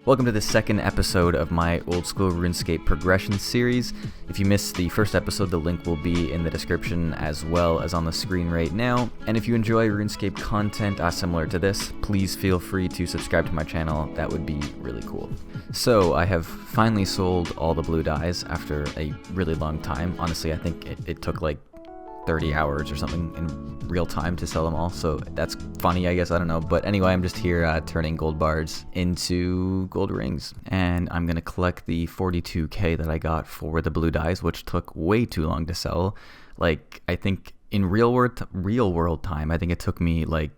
Welcome to the second episode of my old school RuneScape progression series. If you missed the first episode, the link will be in the description as well as on the screen right now. And if you enjoy RuneScape content similar to this, please feel free to subscribe to my channel. That would be really cool. So I have finally sold all the blue dyes after a really long time. Honestly, I think it took like 30 hours or something in real time to sell them all, so that's funny, I guess. I don't know, but anyway, I'm just here turning gold bars into gold rings, and I'm gonna collect the 42k that I got for the blue dyes, which took way too long to sell. Like, I think in real world time, I think it took me like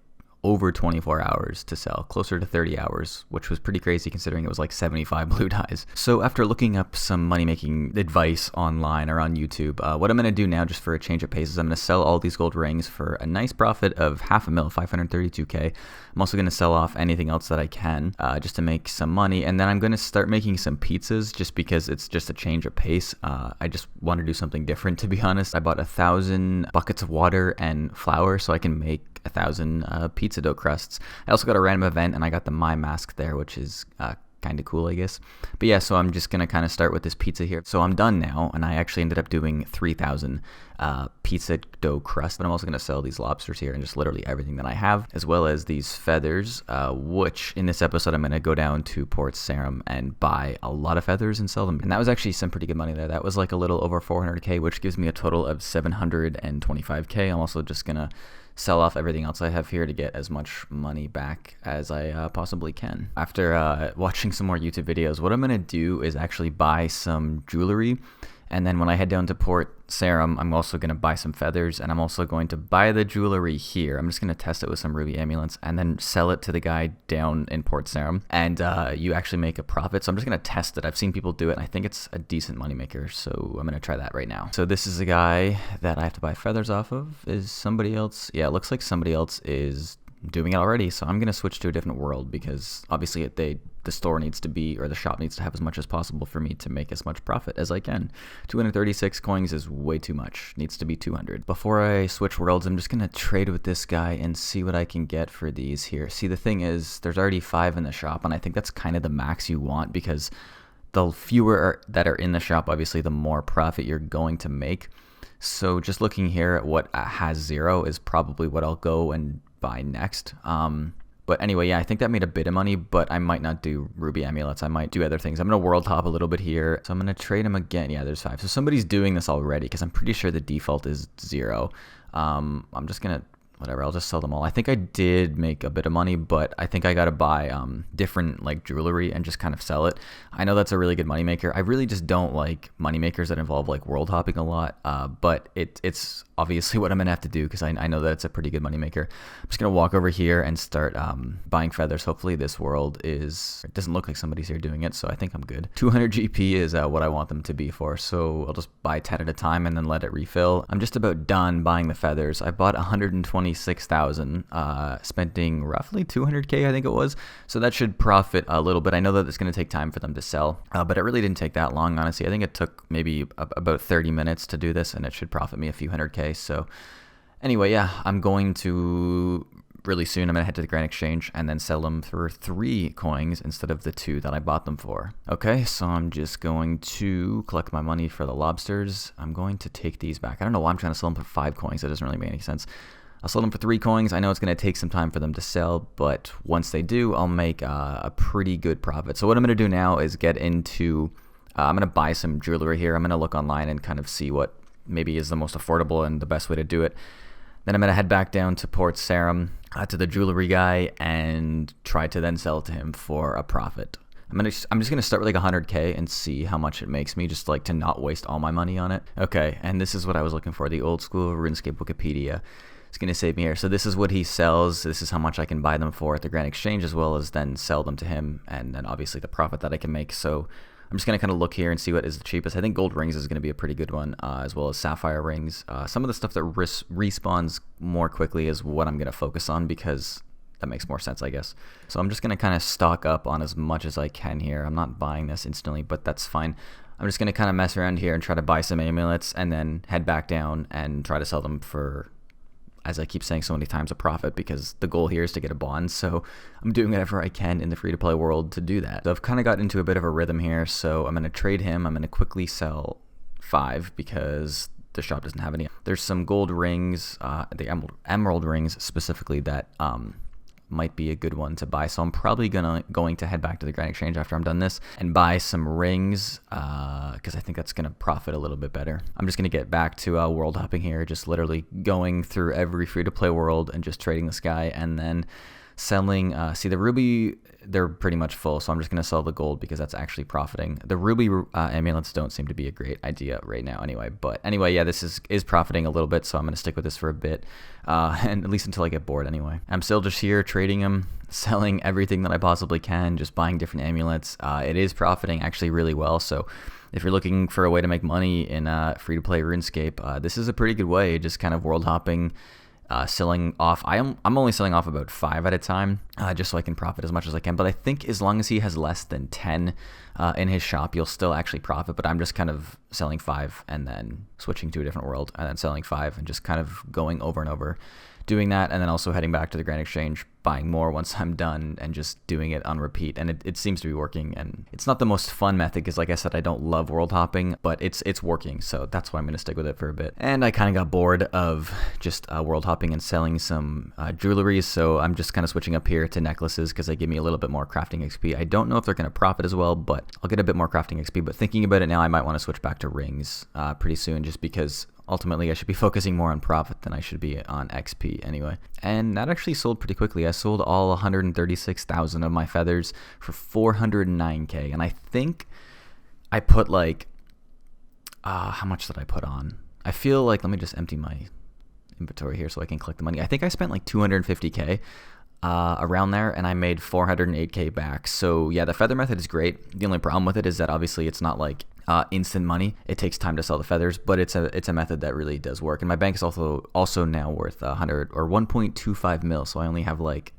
over 24 hours to sell, closer to 30 hours, which was pretty crazy considering it was like 75 blue dyes. So after looking up some money-making advice online or on YouTube, what I'm going to do now, just for a change of pace, is I'm going to sell all these gold rings for a nice profit of $500,000, 532k. I'm also going to sell off anything else that I can, just to make some money, and then I'm going to start making some pizzas just because it's just a change of pace. I just want to do something different, to be honest. I bought 1,000 buckets of water and flour so I can make 1,000 pizza dough crusts. I also got a random event and I got the My Mask there, which is kind of cool, I guess. But yeah, so I'm just gonna kind of start with this pizza here. So I'm done now, and I actually ended up doing 3,000 pizza dough crust. But I'm also gonna sell these lobsters here and just literally everything that I have, as well as these feathers, which in this episode I'm gonna go down to Port Sarim and buy a lot of feathers and sell them. And that was actually some pretty good money there. That was like a little over 400k, which gives me a total of 725k. I'm also just gonna sell off everything else I have here to get as much money back as I possibly can. After watching some more YouTube videos, what I'm going to do is actually buy some jewelry, and then when I head down to Port Sarim, I'm also going to buy some feathers, and I'm also going to buy the jewelry here. I'm just going to test it with some ruby amulets and then sell it to the guy down in Port Sarim, and you actually make a profit. So I'm just going to test it. I've seen people do it, and I think it's a decent moneymaker, so I'm going to try that right now. So this is a guy that I have to buy feathers off of. Is somebody else? Yeah, it looks like somebody else is doing it already, so I'm going to switch to a different world because obviously the store needs to be, or the shop needs to have as much as possible for me to make as much profit as I can. 236 coins is way too much. Needs to be 200. Before I switch worlds, I'm just going to trade with this guy and see what I can get for these here. See, the thing is, there's already 5 in the shop, and I think that's kind of the max you want because the fewer that are in the shop, obviously, the more profit you're going to make. So just looking here at what has 0 is probably what I'll go and buy next. But anyway, yeah, I think that made a bit of money, but I might not do ruby amulets. I might do other things. I'm going to world hop a little bit here. So I'm going to trade him again. Yeah, there's 5. So somebody's doing this already because I'm pretty sure the default is 0. I'm just going to, whatever, I'll just sell them all. I think I did make a bit of money, but I think I got to buy different like jewelry and just kind of sell it. I know that's a really good moneymaker. I really just don't like moneymakers that involve like world hopping a lot, but it's obviously what I'm going to have to do because I know that it's a pretty good moneymaker. I'm just going to walk over here and start buying feathers. Hopefully this world it doesn't look like somebody's here doing it, so I think I'm good. 200 GP is what I want them to be for, so I'll just buy 10 at a time and then let it refill. I'm just about done buying the feathers. I bought 126,000, spending roughly 200k, I think it was, so that should profit a little bit. I know that it's going to take time for them to sell, but it really didn't take that long, honestly. I think it took maybe about 30 minutes to do this, and it should profit me a few 100k. So anyway, yeah, I'm going to really soon, I'm going to head to the Grand Exchange and then sell them for 3 coins instead of the 2 that I bought them for. Okay, so I'm just going to collect my money for the lobsters. I'm going to take these back. I don't know why I'm trying to sell them for 5 coins. That doesn't really make any sense. I'll sell them for 3 coins. I know it's going to take some time for them to sell, but once they do, I'll make a pretty good profit. So what I'm going to do now is get into, I'm going to buy some jewelry here. I'm going to look online and kind of see what maybe is the most affordable and the best way to do it. Then I'm going to head back down to Port Sarim, to the jewelry guy, and try to then sell it to him for a profit. I'm just going to start with like 100k and see how much it makes me, just like to not waste all my money on it. Okay, and this is what I was looking for, the old school RuneScape Wikipedia. It's going to save me here. So this is what he sells. This is how much I can buy them for at the Grand Exchange, as well as then sell them to him, and then obviously the profit that I can make. So I'm just going to kind of look here and see what is the cheapest. I think gold rings is going to be a pretty good one, as well as sapphire rings. Some of the stuff that respawns more quickly is what I'm going to focus on because that makes more sense, I guess. So I'm just going to kind of stock up on as much as I can here. I'm not buying this instantly, but that's fine. I'm just going to kind of mess around here and try to buy some amulets and then head back down and try to sell them for as I keep saying so many times, a profit, because the goal here is to get a bond. So I'm doing whatever I can in the free-to-play world to do that. So I've kind of got into a bit of a rhythm here. So I'm going to trade him. I'm going to quickly sell 5 because the shop doesn't have any. There's some gold rings, the emerald rings specifically, that might be a good one to buy. So I'm probably going to head back to the Grand Exchange after I'm done this and buy some rings, because I think that's going to profit a little bit better. I'm just going to get back to world hopping here, just literally going through every free-to-play world and just trading this guy, and then selling. See, the ruby, they're pretty much full, so I'm just going to sell the gold because that's actually profiting. The ruby amulets don't seem to be a great idea right now anyway. But anyway, yeah, this is profiting a little bit, so I'm going to stick with this for a bit, and at least until I get bored anyway. I'm still just here trading them, selling everything that I possibly can, just buying different amulets. It is profiting actually really well, so if you're looking for a way to make money in free-to-play RuneScape, this is a pretty good way, just kind of world hopping, selling off. I'm only selling off about 5 at a time, just so I can profit as much as I can. But I think as long as he has less than 10 in his shop, you'll still actually profit. But I'm just kind of selling 5 and then switching to a different world, and then selling 5 and just kind of going over and over doing that, and then also heading back to the Grand Exchange, buying more once I'm done, and just doing it on repeat. And it seems to be working, and it's not the most fun method because, like I said, I don't love world hopping, but it's working, so that's why I'm going to stick with it for a bit. And I kind of got bored of just world hopping and selling some jewelry, so I'm just kind of switching up here to necklaces because they give me a little bit more crafting XP. I don't know if they're going to profit as well, but I'll get a bit more crafting XP. But thinking about it now, I might want to switch back to rings pretty soon, just because ultimately I should be focusing more on profit than I should be on XP anyway. And that actually sold pretty quickly. I sold all 136,000 of my feathers for 409k, and I think I put like how much did I put on? I feel like, let me just empty my inventory here so I can collect the money. I think I spent like 250k around there, and I made 408k back. So yeah, the feather method is great. The only problem with it is that obviously it's not like instant money. It takes time to sell the feathers, but it's a method that really does work. And my bank is also now worth 100 or 1.25 mil, so I only have like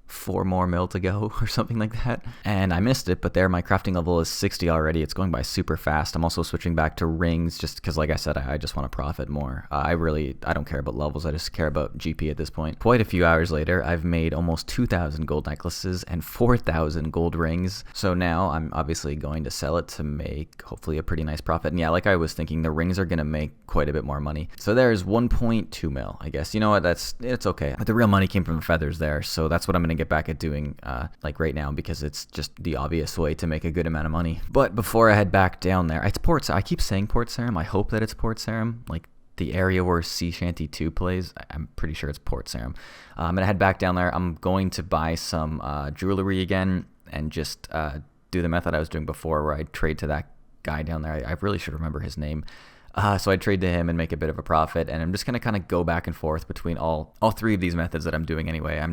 4 more mil to go or something like that. And I missed it, but there, my crafting level is 60 already. It's going by super fast. I'm also switching back to rings just because, like I said, I just want to profit more. I don't care about levels. I just care about GP at this point. Quite a few hours later, I've made almost 2,000 gold necklaces and 4,000 gold rings. So now I'm obviously going to sell it to make hopefully a pretty nice profit. And yeah, like I was thinking, the rings are going to make quite a bit more money. So there's 1.2 mil, I guess. You know what? It's okay. But the real money came from the feathers there. So that's what I'm going to get back at doing like right now, because it's just the obvious way to make a good amount of money. But before I head back down there, it's Port Sarim. I keep saying Port Sarim. I hope that it's Port Sarim, like the area where Sea Shanty 2 plays. I'm pretty sure it's Port Sarim. I'm gonna head back down there. I'm going to buy some jewelry again and just do the method I was doing before, where I trade to that guy down there. I really should remember his name. So I trade to him and make a bit of a profit, and I'm just going to kind of go back and forth between all 3 of these methods that I'm doing anyway.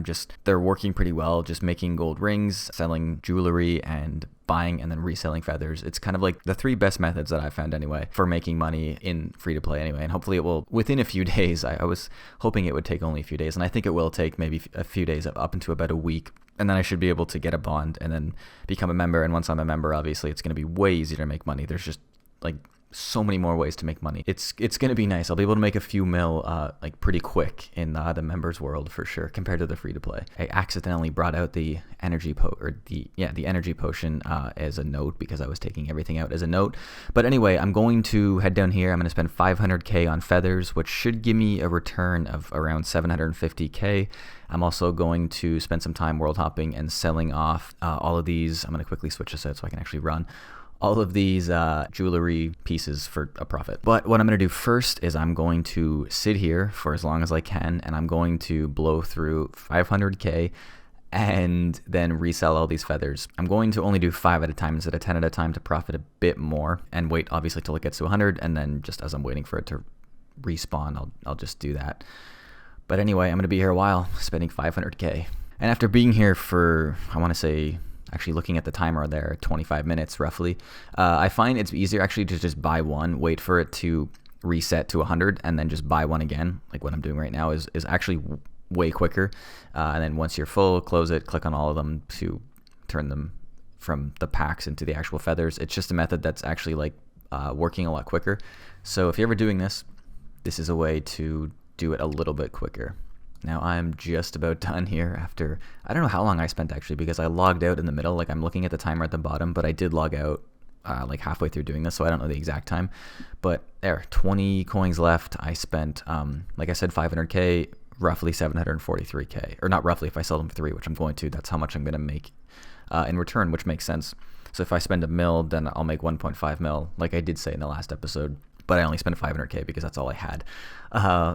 They're working pretty well, just making gold rings, selling jewelry, and buying and then reselling feathers. It's kind of like the 3 best methods that I've found anyway for making money in free-to-play anyway, and hopefully it will within a few days. I was hoping it would take only a few days, and I think it will take maybe a few days, up into about a week. And then I should be able to get a bond and then become a member. And once I'm a member, obviously, it's going to be way easier to make money. There's just like so many more ways to make money. It's going to be nice. I'll be able to make a few mil like pretty quick in the members world for sure, compared to the free to play. I accidentally brought out the energy energy potion as a note, because I was taking everything out as a note. But anyway, I'm going to head down here. I'm going to spend 500k on feathers, which should give me a return of around 750k. I'm also going to spend some time world hopping and selling off all of these. I'm going to quickly switch this out so I can actually run all of these jewelry pieces for a profit. But what I'm going to do first is I'm going to sit here for as long as I can, and I'm going to blow through 500k and then resell all these feathers. I'm going to only do 5 at a time instead of 10 at a time to profit a bit more, and wait obviously till it gets to 100, and then just as I'm waiting for it to respawn, I'll just do that. But anyway, I'm going to be here a while, spending 500k. And after being here for, I want to say, actually looking at the timer there, 25 minutes roughly, I find it's easier actually to just buy one, wait for it to reset to 100, and then just buy one again. Like what I'm doing right now is actually way quicker. And then once you're full, close it, click on all of them to turn them from the packs into the actual feathers. It's just a method that's actually like working a lot quicker. So if you're ever doing this, this is a way to do it a little bit quicker. Now I'm just about done here after, I don't know how long I spent actually, because I logged out in the middle. Like I'm looking at the timer at the bottom, but I did log out like halfway through doing this, so I don't know the exact time. But there, 20 coins left. I spent, like I said, 500k, roughly 743k, or not roughly, if I sell them for 3, which I'm going to, that's how much I'm going to make in return, which makes sense. So if I spend $1 million, then I'll make 1.5 mil, like I did say in the last episode, but I only spent 500k because that's all I had.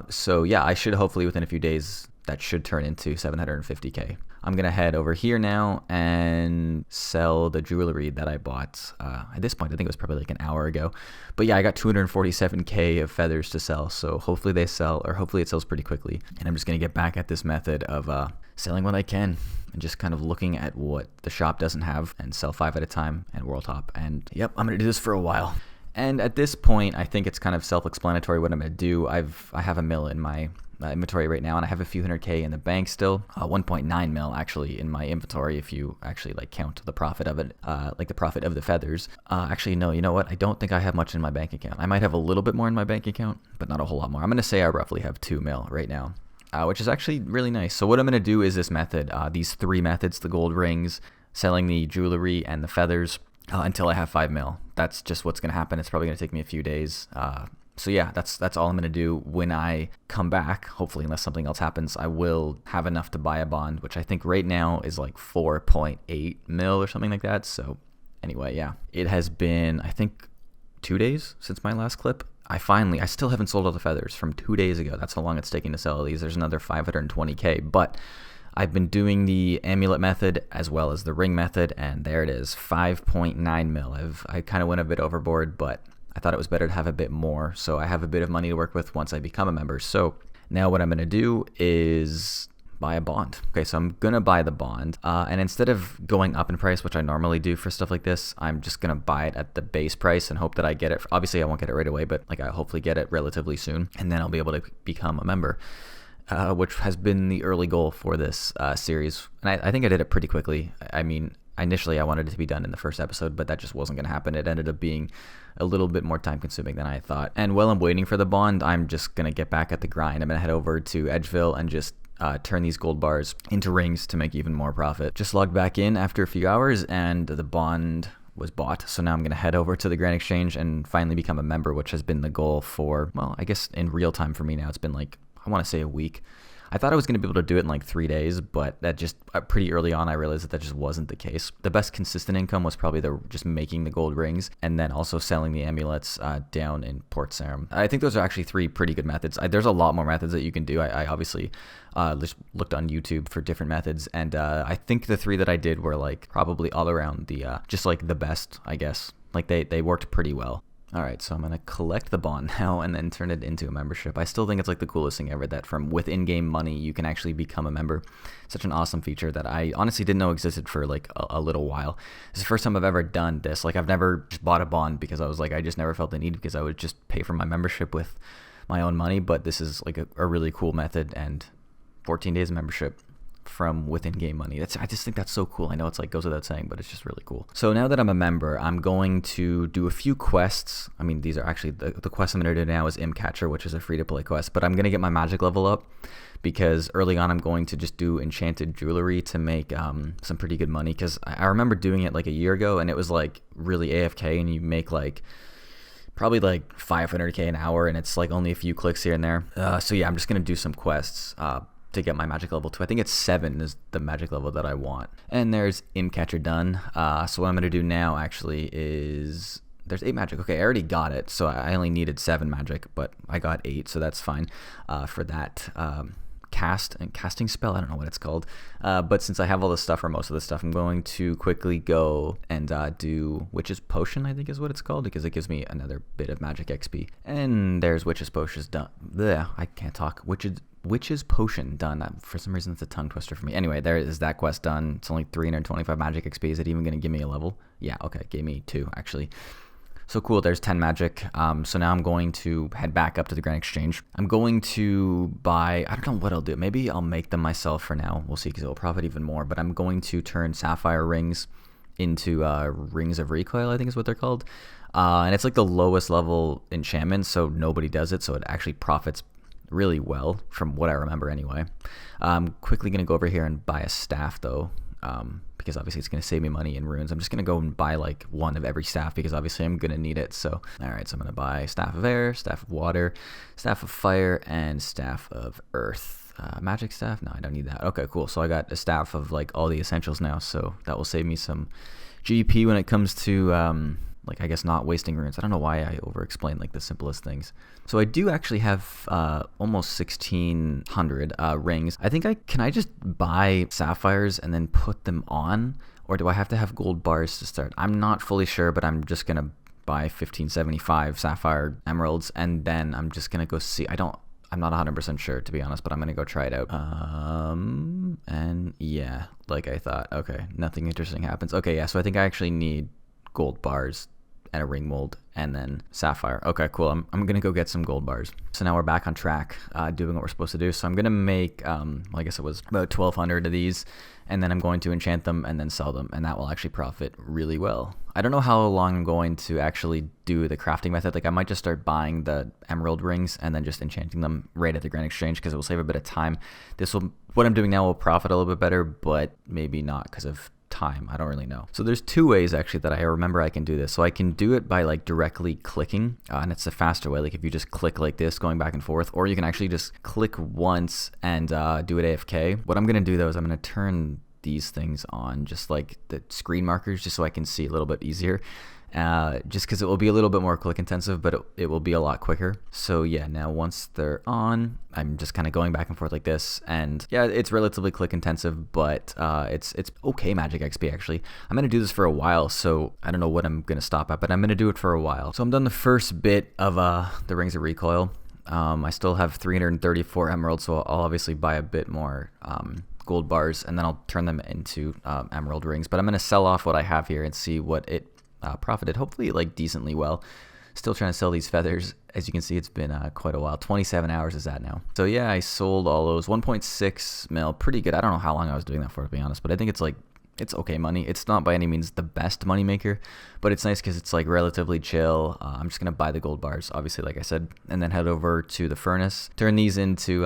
So yeah, I should hopefully within a few days, that should turn into 750k. I'm going to head over here now and sell the jewelry that I bought. At this point, I think it was probably like an hour ago. But yeah, I got 247k of feathers to sell. So hopefully they sell, or hopefully it sells pretty quickly. And I'm just going to get back at this method of selling what I can and just kind of looking at what the shop doesn't have and sell 5 at a time and world top. And yep, I'm going to do this for a while. And at this point, I think it's kind of self-explanatory what I'm going to do. I have $1 million in my inventory right now, and I have a few 100k in the bank still. 1.9 mil actually in my inventory if you actually like count the profit of it, like the profit of the feathers. Actually, no, you know what? I don't think I have much in my bank account. I might have a little bit more in my bank account, but not a whole lot more. I'm going to say I roughly have 2 mil right now, which is actually really nice. So what I'm going to do is this method, these 3 methods, the gold rings, selling the jewelry, and the feathers, until I have 5 mil. That's just what's going to happen. It's probably going to take me a few days. So yeah, that's all I'm going to do. When I come back, hopefully, unless something else happens, I will have enough to buy a bond, which I think right now is like 4.8 mil or something like that. So anyway, yeah, it has been, I think, 2 days since my last clip. I still haven't sold all the feathers from 2 days ago. That's how long it's taking to sell these. There's another 520k, but I've been doing the amulet method as well as the ring method, and there it is, 5.9 mil. I kind of went a bit overboard, but I thought it was better to have a bit more, so I have a bit of money to work with once I become a member. So now what I'm going to do is buy a bond. Okay, so I'm going to buy the bond, and instead of going up in price, which I normally do for stuff like this, I'm just going to buy it at the base price and hope that I get it. Obviously, I won't get it right away, but like I hopefully get it relatively soon, and then I'll be able to become a member. Which has been the early goal for this series. And I think I did it pretty quickly. I mean, initially I wanted it to be done in the first episode, but that just wasn't going to happen. It ended up being a little bit more time consuming than I thought. And while I'm waiting for the bond, I'm just going to get back at the grind. I'm going to head over to Edgeville and just turn these gold bars into rings to make even more profit. Just logged back in after a few hours and the bond was bought. So now I'm going to head over to the Grand Exchange and finally become a member, which has been the goal for, well, I guess in real time for me now. It's been like, I want to say a week. I thought I was going to be able to do it in like 3 days, but that just pretty early on I realized that just wasn't the case. The best consistent income was probably just making the gold rings and then also selling the amulets down in Port Sarim. I think those are actually 3 pretty good methods. There's a lot more methods that you can do. I obviously just looked on YouTube for different methods, and I think the 3 that I did were like probably all around the just like the best, I guess. Like they worked pretty well. Alright, so I'm going to collect the bond now and then turn it into a membership. I still think it's like the coolest thing ever that from with in-game money you can actually become a member. Such an awesome feature that I honestly didn't know existed for like a little while. It's the first time I've ever done this. Like I've never just bought a bond because I was like, I just never felt the need because I would just pay for my membership with my own money. But this is like a really cool method, and 14 days of membership from within game money. I just think that's so cool. I know it's like goes without saying, but it's just really cool. So now that I'm a member, I'm going to do a few quests. I mean, these are actually the quest I'm going to do now is Imp Catcher, which is a free to play quest, but I'm going to get my magic level up because early on I'm going to just do enchanted jewelry to make some pretty good money, because I remember doing it like a year ago and it was like really AFK and you make like probably like 500k an hour and it's like only a few clicks here and there. So yeah, I'm just going to do some quests to get my magic level to, I think it's 7 is the magic level that I want. And there's Imp Catcher done. So what I'm going to do now actually is, there's 8 magic. Okay, I already got it. So I only needed 7 magic, but I got 8, so that's fine for that casting spell. I don't know what it's called. But since I have all this stuff, or most of the stuff, I'm going to quickly go and do Witch's Potion, I think is what it's called, because it gives me another bit of magic XP. And there's Witch's Potion done. Blech, I can't talk. Witch's Potion done. For some reason, it's a tongue twister for me. Anyway, there is that quest done. It's only 325 magic XP. Is it even going to give me a level? Yeah, okay, it gave me 2, actually. So cool, there's 10 magic. So now I'm going to head back up to the Grand Exchange. I'm going to buy, I don't know what I'll do. Maybe I'll make them myself for now. We'll see, because it will profit even more. But I'm going to turn sapphire rings into rings of recoil, I think is what they're called. And it's like the lowest level enchantment, so nobody does it. So it actually profits really well from what I remember anyway. I'm quickly going to go over here and buy a staff though, because obviously it's going to save me money in runes. I'm just going to go and buy like one of every staff because obviously I'm going to need it. So, all right, so I'm going to buy Staff of Air, Staff of Water, Staff of Fire, and Staff of Earth. Magic staff? No, I don't need that. Okay, cool. So I got a staff of like all the essentials now, so that will save me some GP when it comes to like I guess not wasting runes. I don't know why I over-explain like the simplest things. So I do actually have almost 1,600 rings. I think can I just buy sapphires and then put them on, or do I have to have gold bars to start? I'm not fully sure, but I'm just gonna buy 1575 sapphire emeralds, and then I'm just gonna go see. I'm not 100% sure, to be honest, but I'm going to go try it out. And yeah, like I thought. Okay, nothing interesting happens. Okay, yeah, so I think I actually need gold bars and a ring mold and then sapphire. Okay, cool. I'm going to go get some gold bars. So now we're back on track doing what we're supposed to do. So I'm going to make, well, I guess it was about 1,200 of these, and then I'm going to enchant them and then sell them, and that will actually profit really well. I don't know how long I'm going to actually do the crafting method. Like I might just start buying the emerald rings and then just enchanting them right at the Grand Exchange because it will save a bit of time. What I'm doing now will profit a little bit better, but maybe not because of time. I don't really know. So there's two ways actually that I remember I can do this. So I can do it by like directly clicking, and it's a faster way. Like if you just click like this, going back and forth, or you can actually just click once and do it AFK. What I'm going to do though is I'm going to turn these things on, just like the screen markers, just so I can see a little bit easier. Just because it will be a little bit more click intensive, but it will be a lot quicker. So yeah, now once they're on, I'm just kind of going back and forth like this, and yeah, it's relatively click intensive, but it's okay Magic XP actually. I'm gonna do this for a while, so I don't know what I'm gonna stop at, but I'm gonna do it for a while. So I'm done the first bit of the Rings of Recoil. I still have 334 emeralds, so I'll obviously buy a bit more gold bars, and then I'll turn them into emerald rings. But I'm gonna sell off what I have here and see what it profited, hopefully like decently well. Still trying to sell these feathers. As you can see, it's been quite a while. 27 hours is that now. So yeah, I sold all those. 1.6 mil, pretty good. I don't know how long I was doing that for, to be honest, but I think it's okay money. It's not by any means the best money maker, but it's nice because it's like relatively chill. I'm just gonna buy the gold bars, obviously, like I said, and then head over to the furnace, turn these into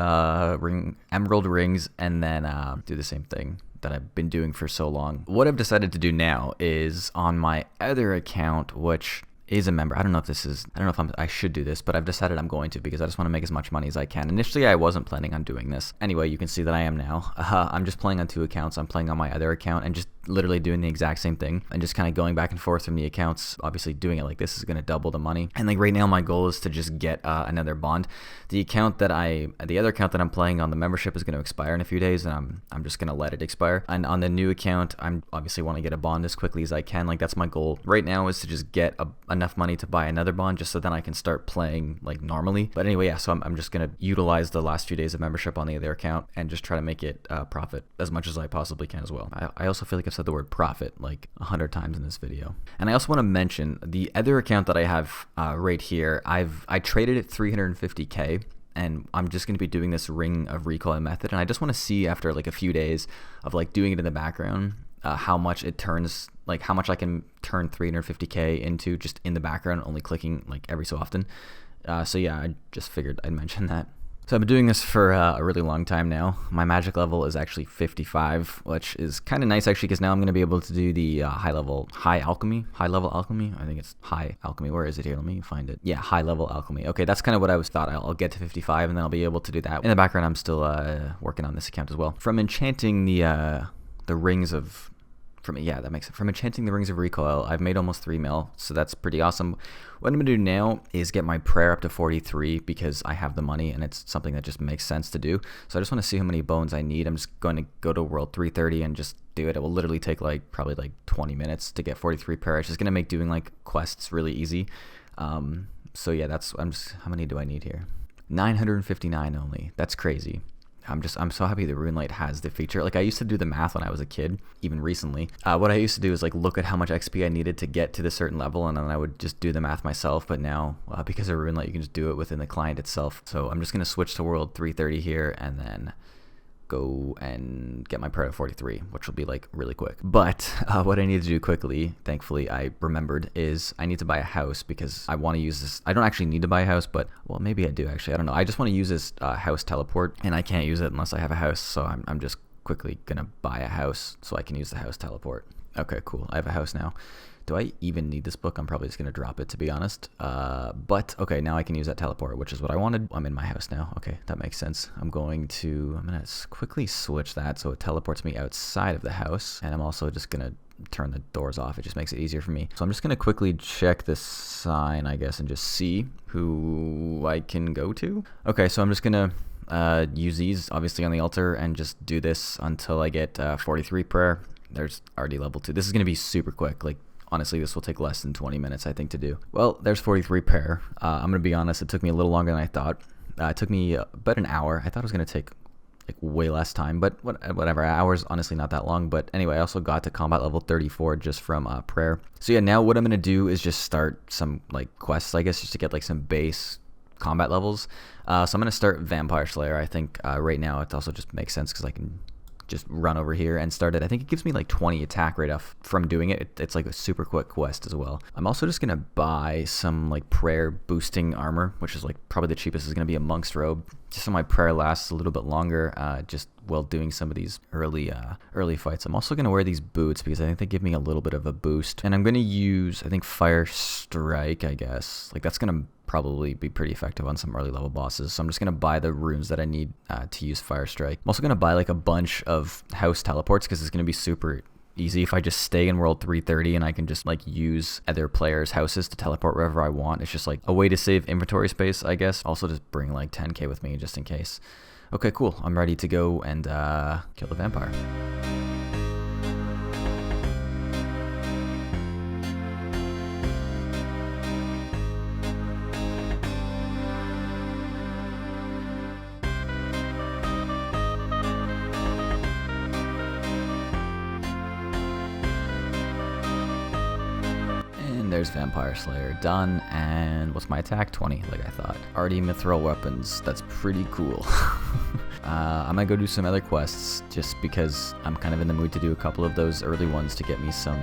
emerald rings, and then do the same thing that I've been doing for so long. What I've decided to do now is on my other account, which is a member. I don't know if I should do this, but I've decided I'm going to because I just want to make as much money as I can. Initially, I wasn't planning on doing this. Anyway, you can see that I am now. I'm just playing on two accounts. I'm playing on my other account and just literally doing the exact same thing and just kind of going back and forth from the accounts. Obviously, doing it like this is going to double the money. And like right now, my goal is to just get another bond. The other account that I'm playing on, the membership is going to expire in a few days, and I'm just going to let it expire. And on the new account, I'm obviously want to get a bond as quickly as I can. Like that's my goal right now, is to just get enough money to buy another bond, just so then I can start playing like normally. But anyway, yeah, so I'm just going to utilize the last few days of membership on the other account and just try to make it profit as much as I possibly can as well. I also feel like I've said the word profit like 100 times in this video. And I also want to mention the other account that I have right here. I traded it 350k, and I'm just going to be doing this Ring of Recoil method, and I just want to see after like a few days of like doing it in the background how much it turns, like how much I can turn 350k into just in the background, only clicking like every so often. So yeah, I just figured I'd mention that. So I've been doing this for a really long time now. My magic level is actually 55, which is kind of nice actually, because now I'm going to be able to do the high level alchemy. I think it's high alchemy. Where is it here? Let me find it. Yeah, high level alchemy. Okay, that's kind of what I was thought. I'll get to 55 and then I'll be able to do that. In the background, I'm still working on this account as well. From enchanting the rings of... From enchanting the Rings of Recoil, I've made almost 3 mil, so that's pretty awesome. What I'm going to do now is get my prayer up to 43 because I have the money and it's something that just makes sense to do. So I just want to see how many bones I need. I'm just going to go to World 330 and just do it. It will literally take probably 20 minutes to get 43 prayer. It's just going to make doing like quests really easy. So yeah, how many do I need here? 959 only. That's crazy. I'm so happy that RuneLite has the feature. Like I used to do the math when I was a kid, even recently. What I used to do is like look at how much XP I needed to get to the certain level, and then I would just do the math myself. But now, because of RuneLite, you can just do it within the client itself. So I'm just gonna switch to World 330 here, and then go and get my prayer to 43, which will be like really quick. But what I need to do quickly, thankfully I remembered, is I need to buy a house because I want to use this. I don't actually need to buy a house, but well, maybe I do actually. I don't know. I just want to use this house teleport, and I can't use it unless I have a house. So I'm just quickly gonna buy a house so I can use the house teleport. Okay, cool. I have a house now. Do I even need this book? I'm probably just going to drop it, to be honest. But, okay, now I can use that teleport, which is what I wanted. I'm in my house now. Okay, that makes sense. I'm going to quickly switch that so it teleports me outside of the house. And I'm also just going to turn the doors off. It just makes it easier for me. So I'm just going to quickly check this sign, I guess, and just see who I can go to. Okay, so I'm just going to use these, obviously, on the altar and just do this until I get 43 prayer. There's already level 2. This is going to be super quick. Like, honestly, this will take less than 20 minutes, I think, to do. Well, there's 43 prayer. I'm going to be honest, it took me a little longer than I thought. It took me about an hour. I thought it was going to take like way less time, but whatever. An hour's honestly not that long. But anyway, I also got to combat level 34 just from prayer. So yeah, now what I'm going to do is just start some like quests, I guess, just to get like some base combat levels. So I'm going to start Vampire Slayer. I think right now it also just makes sense because I can just run over here and start it. I think it gives me like 20 attack rate off from doing it. It's like a super quick quest as well. I'm also just gonna buy some like prayer boosting armor, which is like probably the cheapest. Is gonna be a monk's robe, just so my prayer lasts a little bit longer, just while doing some of these early fights. I'm also gonna wear these boots because I think they give me a little bit of a boost, and I'm gonna use, I think, Fire Strike, I guess. Like that's gonna probably be pretty effective on some early level bosses. So I'm just gonna buy the runes that I need to use Fire Strike. I'm also gonna buy like a bunch of house teleports because it's gonna be super easy if I just stay in world 330 and I can just like use other players' houses to teleport wherever I want. It's just like a way to save inventory space, I guess. Also just bring like 10k with me just in case. Okay, cool. I'm ready to go and kill the vampire. There's Vampire Slayer done, and what's my attack? 20, like I thought. Already mithril weapons, that's pretty cool. I'm gonna go do some other quests just because I'm kind of in the mood to do a couple of those early ones to get me some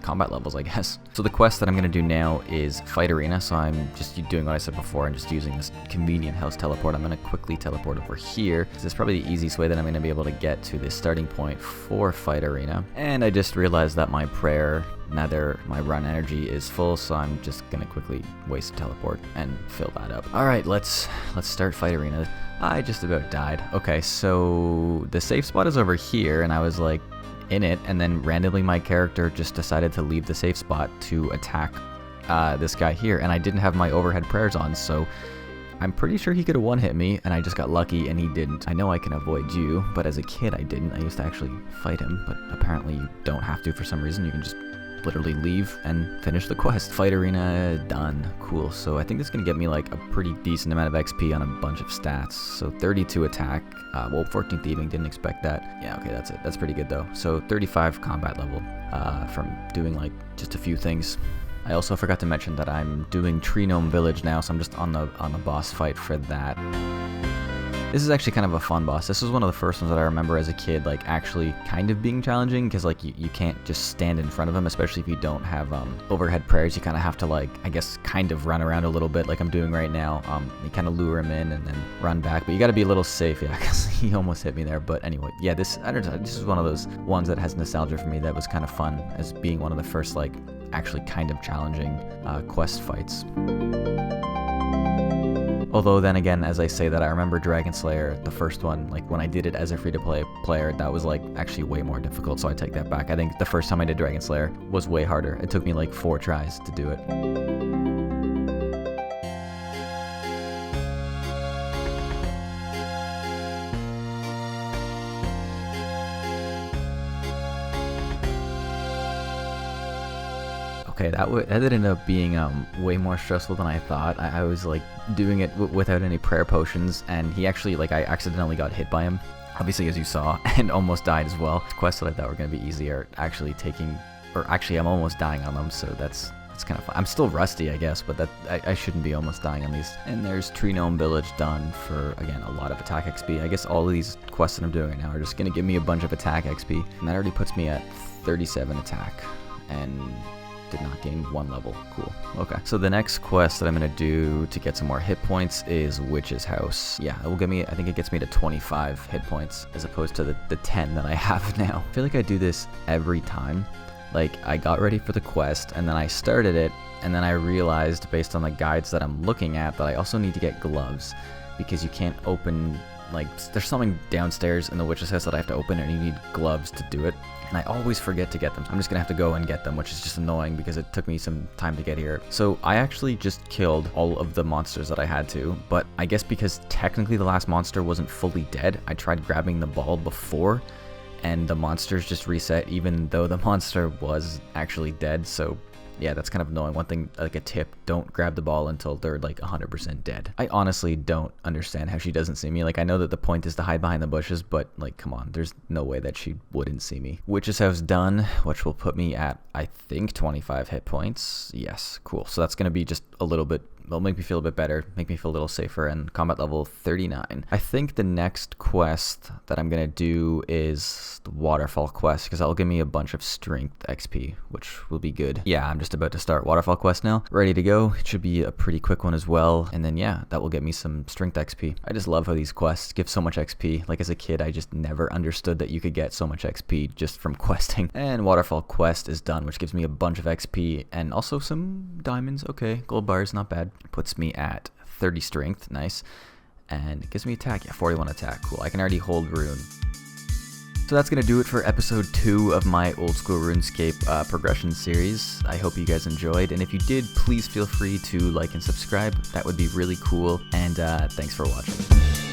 combat levels, I guess. So the quest that I'm gonna do now is Fight Arena, so I'm just doing what I said before and just using this convenient house teleport. I'm gonna quickly teleport over here. This is probably the easiest way that I'm gonna be able to get to the starting point for Fight Arena. And I just realized that my prayer, neither my run energy is full, so I'm just gonna quickly waste a teleport and fill that up. Alright, let's start Fight Arena. I just about died. Okay, so the safe spot is over here, and I was like in it, and then randomly my character just decided to leave the safe spot to attack this guy here, and I didn't have my overhead prayers on, so I'm pretty sure he could have one-hit me, and I just got lucky and he didn't. I know I can avoid you, but as a kid I didn't. I used to actually fight him, but apparently you don't have to for some reason. You can just literally leave and finish the quest. Fight Arena done. Cool. So I think this is going to get me like a pretty decent amount of XP on a bunch of stats. So 32 attack. Well, 14 thieving, didn't expect that. Yeah, okay, that's it. That's pretty good though. So 35 combat level from doing like just a few things. I also forgot to mention that I'm doing Tree Gnome Village now, so I'm just on the boss fight for that. This is actually kind of a fun boss. This was one of the first ones that I remember as a kid, like actually kind of being challenging, because like you can't just stand in front of him, especially if you don't have overhead prayers. You kind of have to like, I guess, kind of run around a little bit like I'm doing right now. You kind of lure him in and then run back, but you got to be a little safe, yeah, because he almost hit me there. But anyway, yeah, this is one of those ones that has nostalgia for me that was kind of fun as being one of the first like actually kind of challenging quest fights. Although then again, as I say that, I remember Dragon Slayer, the first one, like when I did it as a free-to-play player, that was like actually way more difficult, so I take that back. I think the first time I did Dragon Slayer was way harder. It took me like 4 tries to do it. Okay, that did end up being way more stressful than I thought. I was like doing it without any prayer potions, and he actually, like, I accidentally got hit by him, obviously, as you saw, and almost died as well. Quests that I thought were going to be easy are actually I'm almost dying on them, so that's That's kind of fun. I'm still rusty, I guess, but I shouldn't be almost dying on these. And there's Tree Gnome Village done for, again, a lot of attack XP. I guess all of these quests that I'm doing right now are just going to give me a bunch of attack XP. And that already puts me at 37 attack. And did not gain 1 level. Cool. Okay. So the next quest that I'm going to do to get some more hit points is Witch's House. Yeah, it will give me, I think it gets me to 25 hit points as opposed to the 10 that I have now. I feel like I do this every time. Like, I got ready for the quest, and then I started it, and then I realized, based on the guides that I'm looking at, that I also need to get gloves, because you can't open, like, there's something downstairs in the Witch's House that I have to open, and you need gloves to do it, and I always forget to get them. I'm just gonna have to go and get them, which is just annoying, because it took me some time to get here. So, I actually just killed all of the monsters that I had to, but I guess because technically the last monster wasn't fully dead, I tried grabbing the ball before, and the monsters just reset even though the monster was actually dead. So yeah, that's kind of annoying. One thing, like a tip, don't grab the ball until they're like 100% dead. I honestly don't understand how she doesn't see me. Like, I know that the point is to hide behind the bushes, but like, come on, there's no way that she wouldn't see me. Witch's House done, which will put me at, I think, 25 hit points. Yes, cool. So that's gonna be just a little bit, it'll make me feel a bit better, make me feel a little safer, and combat level 39. I think the next quest that I'm gonna do is the Waterfall quest, because that'll give me a bunch of strength XP, which will be good. Yeah, I'm just about to start Waterfall quest now. Ready to go. It should be a pretty quick one as well, and then yeah, that will get me some strength XP. I just love how these quests give so much XP. Like, as a kid, I just never understood that you could get so much XP just from questing. And Waterfall quest is done, which gives me a bunch of XP, and also some diamonds. Okay, gold bars, not bad. Puts me at 30 strength, nice, and it gives me attack, yeah, 41 attack, cool. I can already hold rune. So that's gonna do it for episode 2 of my old school RuneScape progression series. I hope you guys enjoyed, and if you did, please feel free to like and subscribe. That would be really cool, and thanks for watching.